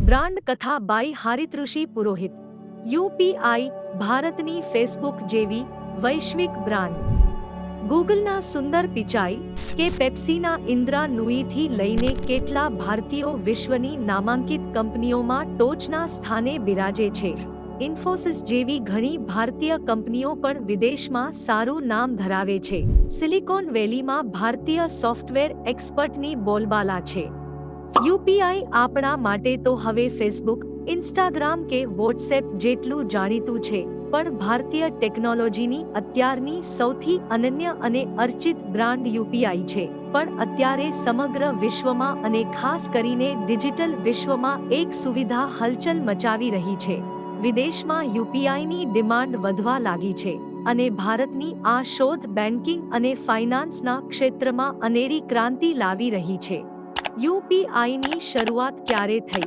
Brand કથા by હારિતઋષિ Purohit. UPI ભારતની Facebook જેવી વૈશ્વિક બ્રાન્ડ, ગૂગલના સુંદર પિચાઈ કે પેપ્સીના ઇન્દ્રા નુઈથી લઈને કેટલા ભારતીયો વિશ્વની નામાંકિત કંપનીઓમાં ટોચના સ્થાને બિરાજે છે। ઇન્ફોસિસ જેવી ઘણી ભારતીય કંપનીઓ પણ વિદેશમાં સારું નામ ધરાવે છે। સિલિકોન વેલીમાં ભારતીય સોફ્ટવેર એક્સપર્ટની બોલબાલા છે। યુપીઆઈ આપણા માટે તો હવે ફેસબુક, ઇન્સ્ટાગ્રામ કે વોટ્સએપ જેટલું જાણીતું છે, પણ ભારતીય ટેકનોલોજીની અત્યારની સૌથી અનન્ય અને અર્ચિત બ્રાન્ડ યુપીઆઈ છે। પણ અત્યારે સમગ્ર વિશ્વમાં અને ખાસ કરીને ડિજિટલ વિશ્વમાં એક સુવિધા હલચલ મચાવી રહી છે। વિદેશમાં યુપીઆઈની ડિમાન્ડ વધવા લાગી છે અને ભારતની આ શોધ બેન્કિંગ અને ફાઇનાન્સના ક્ષેત્રમાં અનેરી ક્રાંતિ લાવી રહી છે। યુપીઆઈની શરૂઆત ક્યારે થઈ?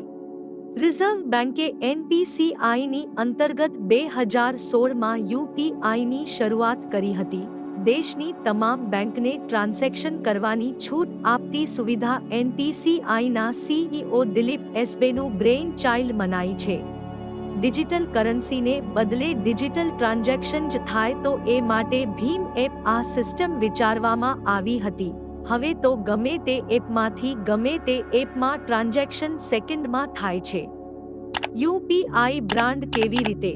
રિઝર્વ બેન્કે એનપીસીઆઈની અંતર્ગત 2016માં યુપીઆઈની શરૂઆત કરી હતી। દેશની તમામ બેંકને ટ્રાન્ઝેક્શન કરવાની છૂટ આપતી સુવિધા એનપીસીઆઈના સીઈઓ દિલીપ એસબેનું બ્રેઇન ચાઇલ્ડ મનાઈ છે। ડિજિટલ કરન્સીને બદલે ડિજિટલ ટ્રાન્ઝેક્શન જ થાય તો એ માટે ભીમ એપ આ સિસ્ટમ વિચારવામાં આવી હતી। હવે તો ગમે તે એપમાંથી ગમે તે એપમાં ટ્રાન્ઝેક્શન સેકન્ડમાં થાય છે। યુપીઆઈ બ્રાન્ડ કેવી રીતે?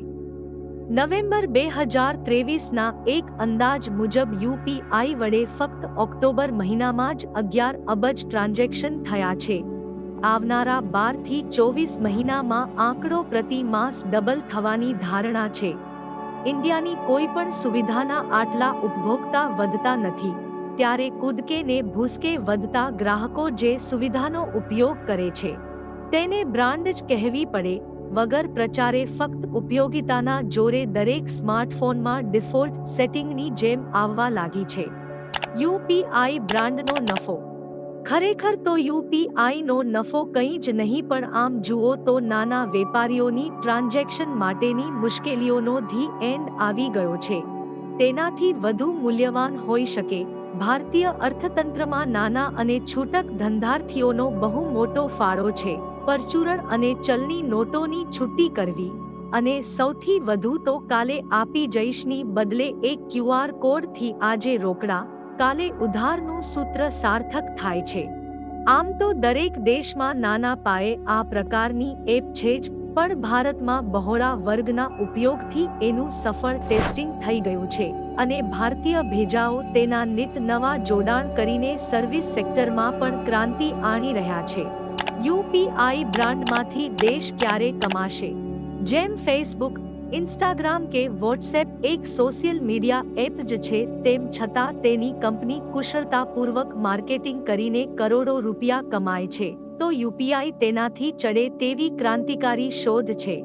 નવેમ્બર 2023ના એક અંદાજ મુજબ યુપીઆઈ વડે ફક્ત ઓક્ટોબર મહિનામાં જ 11 અબજ ટ્રાન્ઝેક્શન થયા છે। આવનારા 12 થી 24 મહિનામાં આંકડો પ્રતિ માસ ડબલ થવાની ધારણા છે। ઇન્ડિયાની કોઈ પણ સુવિધાના આટલા ઉપભોક્તા વધતા નથી, ત્યારે કૂદકે ને ભૂસકે વધતા ગ્રાહકો જે સુવિધાનો ઉપયોગ કરે છે તેને બ્રાન્ડ જ કહેવી પડે। વગર પ્રચારે ફક્ત ઉપયોગિતાના જોરે દરેક સ્માર્ટફોનમાં ડિફોલ્ટ સેટિંગની જેમ આવવા લાગી છે। યુપીઆઈ બ્રાન્ડનો નફો? ખરેખર તો યુપીઆઈનો નફો કંઈ જ નહીં, પણ આમ જુઓ તો નાના વેપારીઓની ટ્રાન્ઝેક્શન માટેની મુશ્કેલીઓનો ધી એન્ડ આવી ગયો છે। તેનાથી વધુ મૂલ્યવાન હોઈ શકે। ભારતીય અર્થતંત્રમાં નાના અને છૂટક ધંધાર્થીઓનો બહુ મોટો ફાળો છે। પરચુરણ અને ચલણી નોટોની છુટ્ટી કરવી અને સૌથી વધુ તો કાલે આપી જઈશની બદલે એક ક્યુઆર કોડથી આજે રોકડા, કાલે ઉધારનું સૂત્ર સાર્થક થાય છે। આમ તો દરેક દેશમાં નાના પાયે આ પ્રકારની એપ છે જ, પણ ભારતમાં બહોળા વર્ગના ઉપયોગથી એનું સફળ ટેસ્ટિંગ થઈ ગયું છે અને ભારતીય ભેજાઓ તેના નિત નવા જોડાણ કરીને સર્વિસ સેક્ટરમાં પણ ક્રાંતિ આણી રહ્યા છે। યુપીઆઈ બ્રાન્ડમાંથી દેશ ક્યારે કમાશે? જેમ ફેસબુક, ઇન્સ્ટાગ્રામ કે વોટ્સએપ એક સોશિયલ મીડિયા એપ જ છે, તેમ છતાં તેની કંપની કુશળતાપૂર્વક માર્કેટિંગ કરીને કરોડો રૂપિયા કમાય છે, તો યુપીઆઈ તેનાથી ચડે તેવી ક્રાંતિકારી શોધ છે।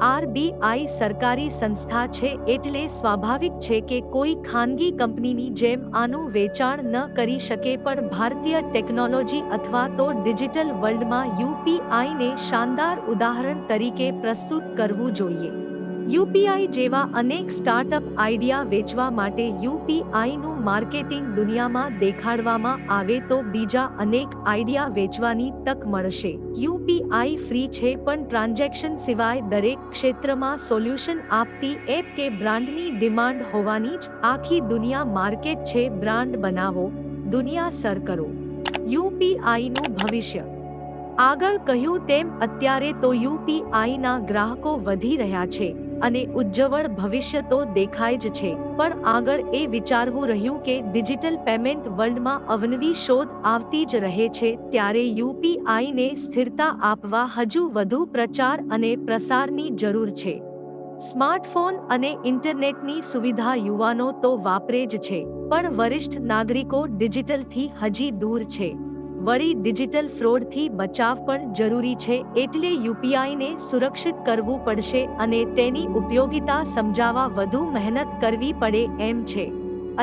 આરબીઆઈ સરકારી સંસ્થા છે, એટલે સ્વાભાવિક છે કે કોઈ ખાનગી કંપનીની જેમ આનું વેચાણ ન કરી શકે, પણ ભારતીય ટેકનોલોજી અથવા તો ડિજિટલ વર્લ્ડમાં યુપીઆઈને શાનદાર ઉદાહરણ તરીકે પ્રસ્તુત કરવું જોઈએ। યુપીઆઈ જેવા અનેક સ્ટાર્ટઅપ આઈડિયા વેચવા માટે યુપીઆઈનું માર્કેટિંગ દુનિયામાં દેખાડવામાં આવે તો બીજા અનેક આઈડિયા વેચવાની તક મળશે। યુપીઆઈ ફ્રી છે, પણ ટ્રાન્ઝેક્શન સિવાય દરેક ક્ષેત્રમાં સોલ્યુશન આપતી એપ કે બ્રાન્ડની ડિમાન્ડ હોવાની જ આખી દુનિયા માર્કેટ છે। બ્રાન્ડ બનાવો, દુનિયા સર કરો। યુપીઆઈનું ભવિષ્ય? આગળ કહ્યું તેમ અત્યારે તો યુપીઆઈના ગ્રાહકો વધી રહ્યા છે અને ઉજ્જવળ ભવિષ્ય તો દેખાય જ છે, પણ આગળ એ વિચારવું રહ્યું કે ડિજિટલ પેમેન્ટ વર્લ્ડમાં અવનવી શોધ આવતી જ રહે છે, ત્યારે યુપીઆઈને સ્થિરતા આપવા હજુ વધુ પ્રચાર અને પ્રસારની જરૂર છે। સ્માર્ટફોન અને ઇન્ટરનેટની સુવિધા યુવાનો તો વાપરે જ છે, પણ વરિષ્ઠ નાગરિકો ડિજિટલથી હજી દૂર છે। વળી ડિજિટલ ફ્રોડથી બચાવ પણ જરૂરી છે, એટલે યુપીઆઈને સુરક્ષિત કરવું પડશે અને તેની ઉપયોગિતા સમજાવવા વધુ મહેનત કરવી પડે એમ છે।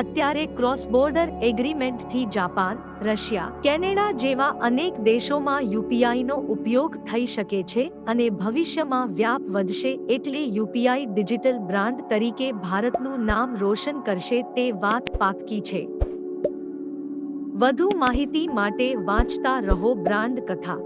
અત્યારે ક્રોસ બોર્ડર એગ્રીમેન્ટથી જાપાન, રશિયા, કેનેડા જેવા અનેક દેશોમાં યુપીઆઈનો ઉપયોગ થઈ શકે છે અને ભવિષ્યમાં વ્યાપ વધશે, એટલે યુપીઆઈ ડિજિટલ બ્રાન્ડ તરીકે ભારતનું નામ રોશન કરશે તે વાત પાક્કી છે। વધુ માહિતી માટે વાંચતા રહો બ્રાન્ડ કથા।